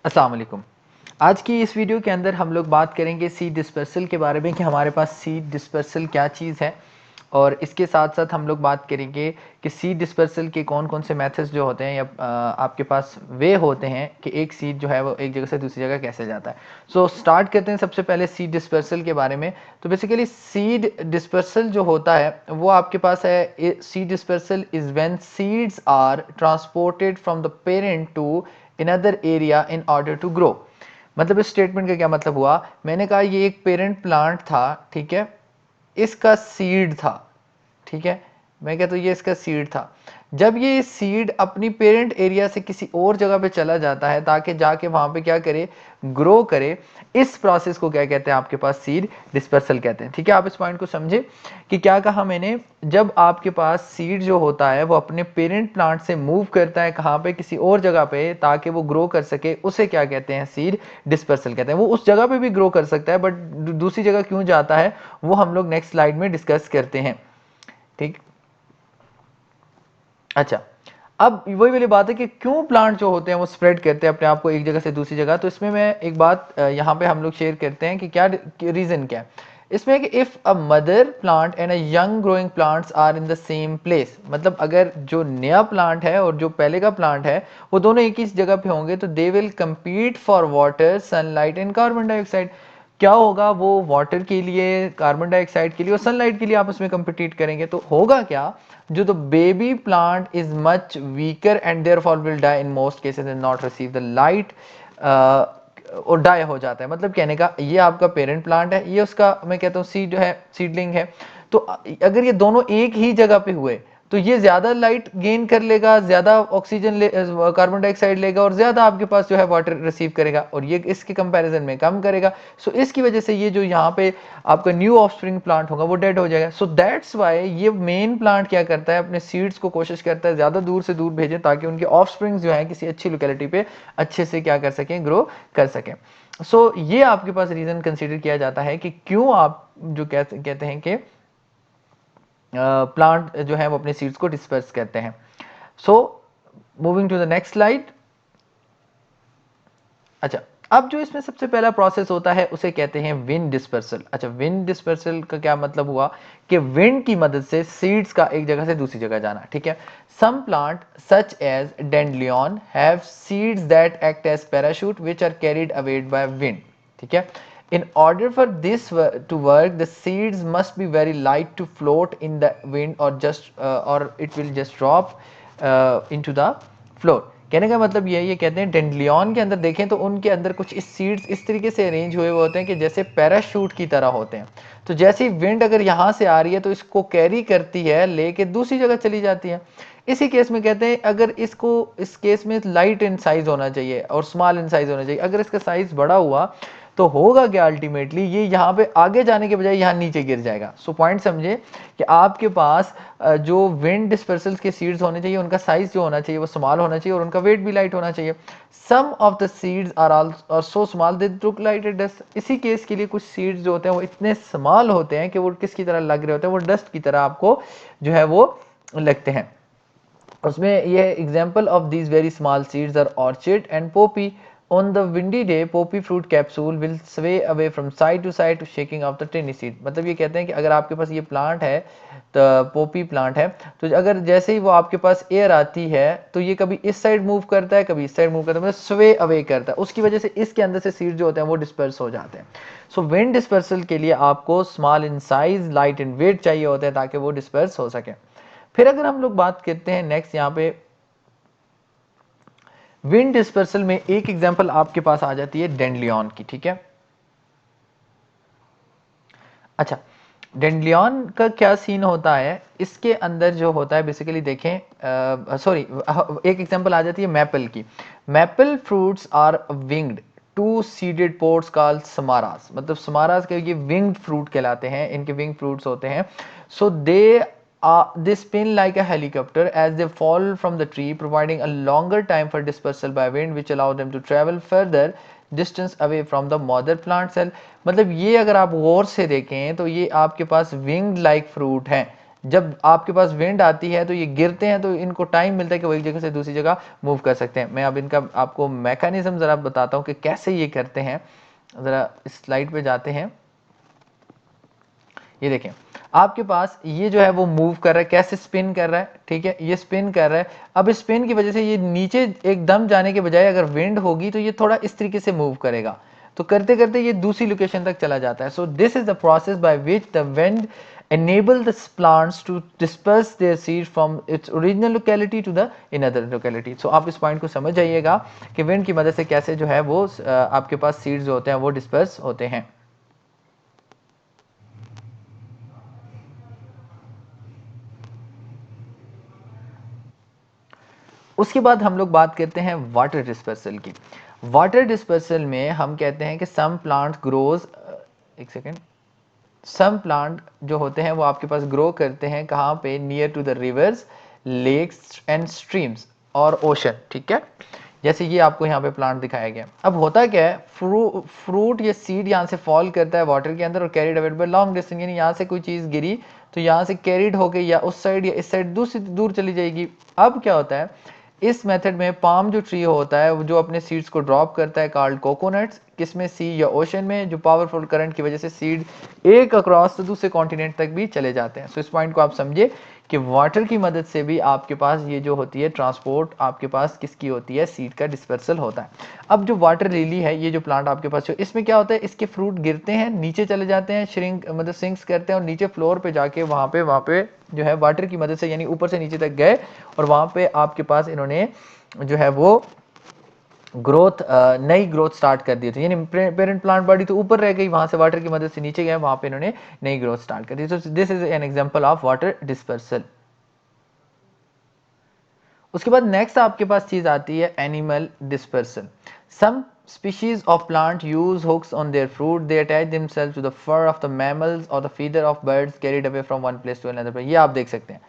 अस्सलाम वालेकुम। आज की इस वीडियो के अंदर हम लोग बात करेंगे सीड डिस्पर्सल के बारे में कि हमारे पास सीड डिस्पर्सल क्या चीज़ है, और इसके साथ साथ हम लोग बात करेंगे कि सीड डिस्पर्सल के कौन कौन से मेथड्स जो होते हैं या आपके पास वे होते हैं कि एक सीड जो है वो एक जगह से दूसरी जगह कैसे जाता है। सो स्टार्ट करते हैं सबसे पहले सीड डिस्पर्सल के बारे में। तो बेसिकली सीड डिस्पर्सल जो होता है वो आपके पास है, seed dispersal is when seeds are transported from the parent to another area in order to grow। मतलब इस स्टेटमेंट का क्या मतलब हुआ, मैंने कहा ये एक पेरेंट प्लांट था, ठीक है, इसका सीड था, ठीक है, मैं कहता हूँ ये इसका सीड था। जब ये सीड अपनी पेरेंट एरिया से किसी और जगह पे चला जाता है ताकि जाके वहां पे क्या करे, ग्रो करे, इस प्रोसेस को क्या कहते हैं, आपके पास सीड डिस्पर्सल कहते हैं। ठीक है, आप इस पॉइंट को समझे कि क्या कहा मैंने। जब आपके पास सीड जो होता है वो अपने पेरेंट प्लांट से मूव करता है कहाँ पे, किसी और जगह पे, ताकि वो ग्रो कर सके, उसे क्या कहते हैं, सीड डिस्पर्सल कहते हैं। वो उस जगह पे भी ग्रो कर सकता है बट दूसरी जगह क्यों जाता है वो हम लोग नेक्स्ट स्लाइड में डिस्कस करते हैं। ठीक, अच्छा, अब वही वाली बात है कि क्यों प्लांट जो होते हैं वो स्प्रेड करते हैं अपने आप को एक जगह से दूसरी जगह। तो इसमें मैं एक बात यहाँ पे हम लोग शेयर करते हैं कि क्या रीजन क्या है इसमें, कि if a mother plant and a young growing plants are in the same place, मतलब अगर जो नया प्लांट है और जो पहले का प्लांट है वो दोनों एक ही जगह पे होंगे तो they will compete for water, sunlight and carbon dioxide. क्या होगा, वो वाटर के लिए, कार्बन डाइऑक्साइड के लिए और सनलाइट के लिए आपस में compete करेंगे। तो होगा क्या, जो the baby plant is much weaker and therefore will die in most cases and not receive the light, और डाई हो जाता है। मतलब कहने का ये आपका पेरेंट प्लांट है, ये उसका मैं कहता हूँ सीड है, सीडलिंग है। तो अगर ये दोनों एक ही जगह पे हुए तो ये ज्यादा लाइट गेन कर लेगा, ज्यादा ऑक्सीजन कार्बन डाइऑक्साइड लेगा और ज्यादा आपके पास जो है वाटर रिसीव करेगा, और ये इसके कंपैरिजन में कम करेगा। सो इसकी वजह से ये जो यहाँ पे आपका न्यू ऑफस्प्रिंग प्लांट होगा वो डेड हो जाएगा। सो दैट्स वाई ये मेन प्लांट क्या करता है, अपने सीड्स को कोशिश करता है ज्यादा दूर से दूर भेजे ताकि उनके ऑफस्प्रिंग जो है किसी अच्छी लोकेलिटी पे अच्छे से क्या कर सकें, ग्रो कर सकें। सो ये आपके पास रीजन कंसीडर किया जाता है कि क्यों आप जो कहते हैं कि प्लांट जो है वो अपने सीड्स को डिस्पर्स करते हैं। So moving to the next slide. अच्छा, अब जो इसमें सबसे पहला प्रोसेस होता है उसे कहते हैं विंड डिस्पर्सल। अच्छा, विंड डिस्पर्सल का क्या मतलब हुआ कि विंड की मदद से सीड्स का एक जगह से दूसरी जगह जाना। ठीक है, some plant such as dandelion have seeds that act as parachute which are carried away by wind. ठीक है, in order for this to work the seeds must be very light to float in the wind or just or it will just drop into the floor। कहने का मतलब ये कहते हैं डेंडलियन के अंदर देखें तो उनके अंदर कुछ इस सीड्स इस तरीके से अरेंज हुए होते हैं कि जैसे पैराशूट की तरह होते हैं। तो जैसे ही विंड अगर यहाँ से आ रही है तो इसको कैरी करती है, लेके दूसरी जगह चली जाती है। इसी केस में कहते हैं अगर इसको, इस केस में लाइट इन साइज होना चाहिए और स्मॉल इन साइज होना चाहिए। अगर इसका साइज बड़ा हुआ तो होगा क्या, अल्टीमेटली ये यहाँ पे आगे जाने के बजाय यहाँ नीचे गिर जाएगा। सो पॉइंट समझे कि आपके पास जो विंड डिस्पर्सल्स के सीड्स होने चाहिए उनका साइज जो होना चाहिए वो स्मॉल होना चाहिए और उनका वेट भी लाइट होना चाहिए। Some of the seeds are so small they look like dust. इसी केस के लिए कुछ सीड्स जो होते हैं वो इतने स्मॉल होते हैं कि वो किसकी तरह लग रहे होते हैं, वो डस्ट की तरह आपको जो है वो लगते हैं। उसमें ये example of these very small seeds are orchid and poppy. On the windy day, poppy fruit capsule will sway away from side to side to shaking of the tiny seed। मतलब ये कहते हैं कि अगर आपके पास ये प्लांट है, तो पोपी प्लांट है, तो अगर जैसे ही वो आपके पास एयर आती है तो ये कभी इस साइड मूव करता है कभी इस साइड मूव करता है, मतलब स्वे अवे करता है। उसकी वजह से इसके अंदर से सीड जो होते हैं वो डिस्पर्स हो जाते हैं। सो विंड डिस्पर्सल के लिए आपको small in size, light in weight चाहिए होते हैं ताकि वो डिस्पर्स हो सके। फिर अगर हम लोग बात करते हैं नेक्स्ट यहाँ पे विंड डिस्पर्सल में, एक एग्जांपल आपके पास आ जाती है डेंडलियन की। ठीक है, अच्छा, डेंडलियन का क्या सीन होता है, इसके अंदर जो होता है बेसिकली देखें, सॉरी, एक एग्जांपल आ जाती है मैपल की। Maple fruits are winged two seeded pods called samaras. मतलब समारास के ये विंग्ड फ्रूट कहलाते हैं, इनके विंग फ्रूट्स होते हैं। सो they spin like a helicopter as they fall from the tree, providing a longer time for dispersal by wind which allow them to travel further distance away from the mother plant cell। मतलब ये अगर आप गौर से देखें तो ये आपके पास wing like fruit हैं, जब आपके पास विंड आती है तो ये गिरते हैं, तो इनको टाइम मिलता है कि वो एक जगह से दूसरी जगह मूव कर सकते हैं। मैं अब इनका आपको मैकेनिज्म ज़रा बताता हूँ कि कैसे ये करते हैं। ज़रा इस स्लाइड पे जाते हैं। ये देखें, आपके पास ये जो है वो मूव कर रहा है, कैसे स्पिन कर रहा है, ठीक है, ये स्पिन कर रहा है। अब स्पिन की वजह से ये नीचे एकदम जाने के बजाय अगर विंड होगी तो ये थोड़ा इस तरीके से मूव करेगा, तो करते करते ये दूसरी लोकेशन तक चला जाता है। So this is the process by which the wind enable the plants to disperse their seed from its original locality to the another locality। so आप इस पॉइंट को समझ जाइएगा कि विंड की मदद से कैसे जो है वो आपके पास सीड्स जो होते हैं वो डिस्पर्स होते हैं। उसके बाद हम लोग बात करते हैं वाटर डिस्पर्सल की। वाटर डिस्पर्सल में हम कहते हैं कि सम प्लांट ग्रोज, एक सेकेंड, सम प्लांट जो होते हैं वो आपके पास ग्रो करते हैं कहाँ पे, near to the rivers, lakes and streams और ओशन, ठीक है। जैसे ये आपको यहाँ पे प्लांट दिखाया गया। अब होता क्या है, फ्रूट या सीड यहाँ से फॉल करता है वाटर के अंदर और carried away bye long distance, यानी यहाँ से कोई चीज़ गिरी तो यहाँ से कैरिड होके या उस साइड या इस साइड दूसरी दूर चली जाएगी। अब क्या होता है, इस मेथड में पाम जो ट्री होता है वो जो अपने सीड्स को ड्रॉप करता है, कॉल्ड कोकोनट्स, किसमें, सी या ओशन में, जो पावरफुल करंट की वजह से सीड एक अक्रॉस दूसरे कॉन्टिनेंट तक भी चले जाते हैं। सो इस पॉइंट को आप समझे कि वाटर की मदद से भी आपके पास ये जो होती है ट्रांसपोर्ट आपके पास किसकी होती है, सीड का डिस्पर्सल होता है। अब जो वाटर लिली है, ये जो प्लांट आपके पास है, इसमें क्या होता है, इसके फ्रूट गिरते हैं, नीचे चले जाते हैं, श्रिंक मतलब सिंक्स करते हैं और नीचे फ्लोर पे जाके वहाँ पे जो है वाटर की मदद से यानी ऊपर से नीचे तक गए और वहाँ पे आपके पास इन्होंने जो है वो ग्रोथ, नई ग्रोथ स्टार्ट कर दी थी। यानी पेरेंट प्लांट बॉडी तो ऊपर रह गई, वहां से वाटर की मदद से नीचे गए, वहां पे इन्होंने नई ग्रोथ स्टार्ट कर दी। तो this is an example of water dispersal. उसके बाद नेक्स्ट आपके पास चीज आती है animal dispersal. Some species of plant use hooks on their fruit, they attach themselves to the fur of the mammals or the feather of birds carried away from one place to another। ये आप देख सकते हैं,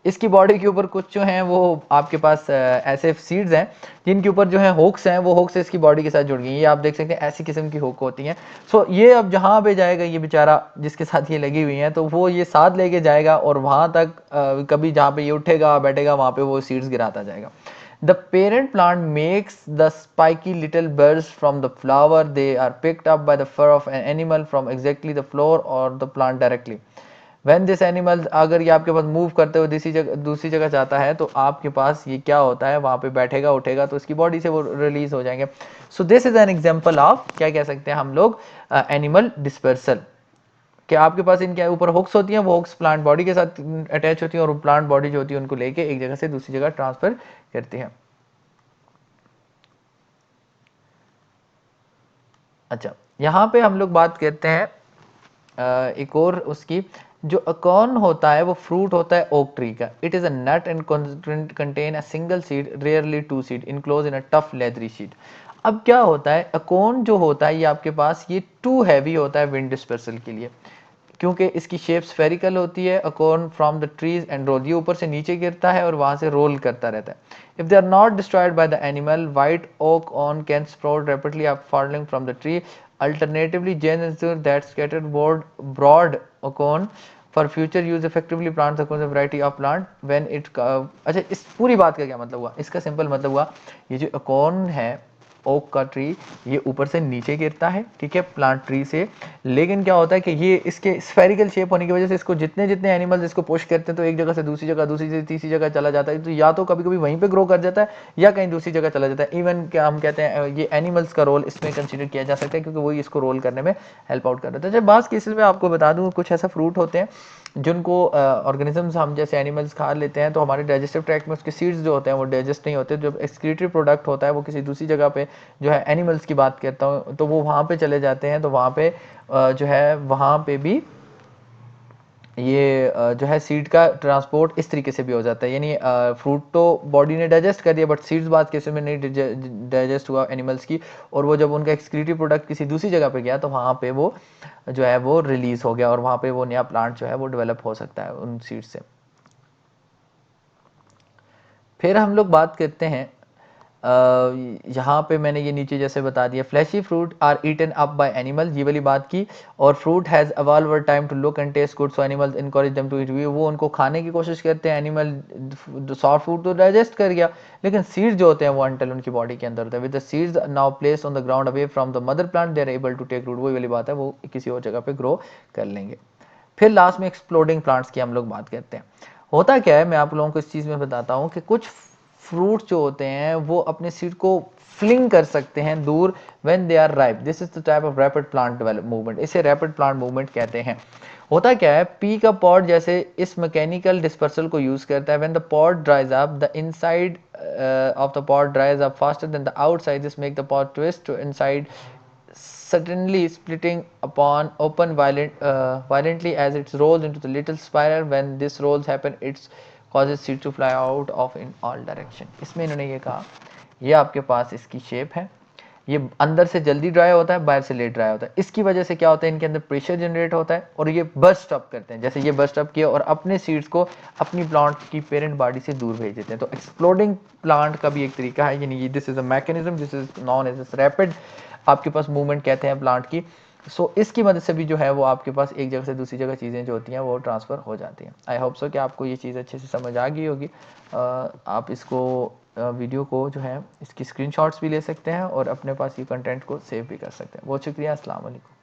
इसकी body के ऊपर कुछ जो हैं वो आपके पास ऐसे सीड्स हैं जिनके ऊपर जो है हुक्स हैं, वो हुक्स इसकी बॉडी के साथ जुड़ गई हैं। ये आप देख सकते हैं, ऐसी किस्म की हुक होती हैं। सो ये अब जहाँ पे जाएगा ये बेचारा जिसके साथ ये लगी हुई हैं, तो वो ये साथ लेके जाएगा और वहाँ तक कभी जहाँ पे ये उठेगा बैठेगा वहाँ पे वो सीड्स गिराता जाएगा। The parent plant makes the spiky little burrs from the flower. They are picked up by the fur of an animal from exactly the floor or the plant directly. When this animal अगर ये आपके पास move करते हुए दूसरी जगह जाता है तो आपके पास ये क्या होता है, वहाँ पे बैठेगा उठेगा तो इसकी बॉडी से वो रिलीज हो जाएंगे। So this is an example of क्या कह सकते हैं हम लोग, एनिमल डिस्पर्सल। कि आपके पास इनके ऊपर हुक्स होती हैं, वो हुक्स प्लांट बॉडी के साथ अटैच होती हैं और प्लांट बॉडी जो होती है उनको लेके एक जगह से दूसरी जगह ट्रांसफर करती हैं। अच्छा, यहाँ पे हम लोग बात करते हैं एक और उसकी, जो अकॉर्न होता है वो फ्रूट होता है ओक ट्री का। It is a nut and contain a single seed, rarely two seed, enclose in a tough leathery sheet. अब क्या होता है, अकॉर्न जो होता है ये आपके पास ये टू हैवी होता है विंड डिस्पर्सल के लिए, क्योंकि इसकी शेप स्फेरिकल होती है। Acorn from the trees and roll, ये ऊपर से नीचे गिरता है और वहां से रोल करता रहता है। If they are not destroyed by the animal, white oak on can sprout rapidly up falling from the tree. Alternatively then ensure that scattered broad acorn for future use effectively plant variety of plant when it. अच्छा, इस पूरी बात का क्या मतलब हुआ, इसका simple मतलब हुआ, ये जो अकॉर्न है ओक का ट्री, ये ऊपर से नीचे गिरता है, ठीक है, प्लांट ट्री से। लेकिन क्या होता है कि ये इसके स्फेरिकल शेप होने की वजह से इसको जितने जितने एनिमल्स इसको पुश करते हैं तो एक जगह से दूसरी जगह, दूसरी से तीसरी जगह चला जाता है। तो या तो कभी कभी वहीं पे ग्रो कर जाता है या कहीं दूसरी जगह चला जाता है। इवन क्या हम कहते हैं, ये एनिमल्स का रोल इसमें कंसिडर किया जा सकता है क्योंकि वही इसको रोल करने में हेल्प आउट कर रहा है। बास केसेस में आपको बता दूं, कुछ ऐसा फ्रूट होते हैं जिनको ऑर्गेनिजम्स हम जैसे एनिमल्स खा लेते हैं तो हमारे डाइजेस्टिव ट्रैक्ट में उसके सीड्स जो होते हैं वो डाइजेस्ट नहीं होते। जब एक्सक्रीटरी प्रोडक्ट होता है वो किसी दूसरी जगह पे, जो है एनिमल्स की बात करता हूँ, तो वो वहाँ पे चले जाते हैं, तो वहाँ पे जो है वहाँ पे भी ये जो है सीड का ट्रांसपोर्ट इस तरीके से भी हो जाता है। यानी फ्रूट तो बॉडी ने डाइजेस्ट कर दिया बट सीड्स बात केस में नहीं डाइजेस्ट हुआ एनिमल्स की, और वो जब उनका एक्सक्रीटरी प्रोडक्ट किसी दूसरी जगह पे गया तो वहाँ पे वो जो है वो रिलीज हो गया और वहाँ पे वो नया प्लांट जो है वो डेवलप हो सकता है उन सीड से। फिर हम लोग बात करते हैं यहाँ पे मैंने ये नीचे जैसे बता दिया, fleshy fruit are eaten up by animal, ये वाली बात की। और fruit has evolve over time to look and taste good, so animals encourage them to eat, वो उनको खाने की कोशिश करते हैं। एनिमल सॉफ्ट फूड तो डाइजेस्ट कर गया, लेकिन सीड जो होते हैं वो अनटिल उनकी बॉडी के अंदर होते हैं। With the seeds now place on the ground away from the mother plant, they are able to take root, वही वाली बात है, वो किसी और जगह पे ग्रो कर लेंगे। फिर लास्ट में एक्सप्लोडिंग प्लांट्स की हम लोग बात करते हैं। होता क्या है, मैं आप लोगों को इस चीज़ में बताता हूँ कि कुछ फ्रूट जो होते हैं वो अपने सीड को फ्लिंग कर सकते हैं दूर when they are ripe. This is the type of rapid plant develop movement, इसे रैपिड प्लांट मूवमेंट कहते हैं। होता क्या है, पी का पॉड जैसे इस मैकेनिकल डिस्पर्सल को यूज करता है। When the pod dries up, the inside of the pod dries up faster than the outside, this make the pod twist to inside, suddenly splitting upon open violently as it rolls into the little spiral. When this rolls happen, it causes seed to fly out of in all direction. इसमें इन्होंने ये कहा, ये आपके पास इसकी shape है, ये अंदर से जल्दी ड्राई होता है, बाहर से लेट ड्राई होता है। इसकी वजह से क्या होता है, इनके अंदर प्रेशर जनरेट होता है और ये बर्स्ट अप करते हैं, जैसे ये बर्स्ट अप किया और अपने सीड्स को अपनी प्लांट की पेरेंट बॉडी से दूर भेज देते हैं। तो एक्सप्लोडिंग प्लांट का भी एक तरीका है, यानी this is a mechanism, this is known as rapid आपके पास मूवमेंट कहते हैं प्लांट की। सो इसकी मदद से भी जो है वो आपके पास एक जगह से दूसरी जगह चीज़ें जो होती हैं वो ट्रांसफ़र हो जाती हैं। आई होप सो कि आपको ये चीज़ अच्छे से समझ आ गई होगी। आप इसको वीडियो को जो है इसकी स्क्रीनशॉट्स भी ले सकते हैं और अपने पास ये कंटेंट को सेव भी कर सकते हैं। बहुत शुक्रिया, अस्सलाम वालेकुम।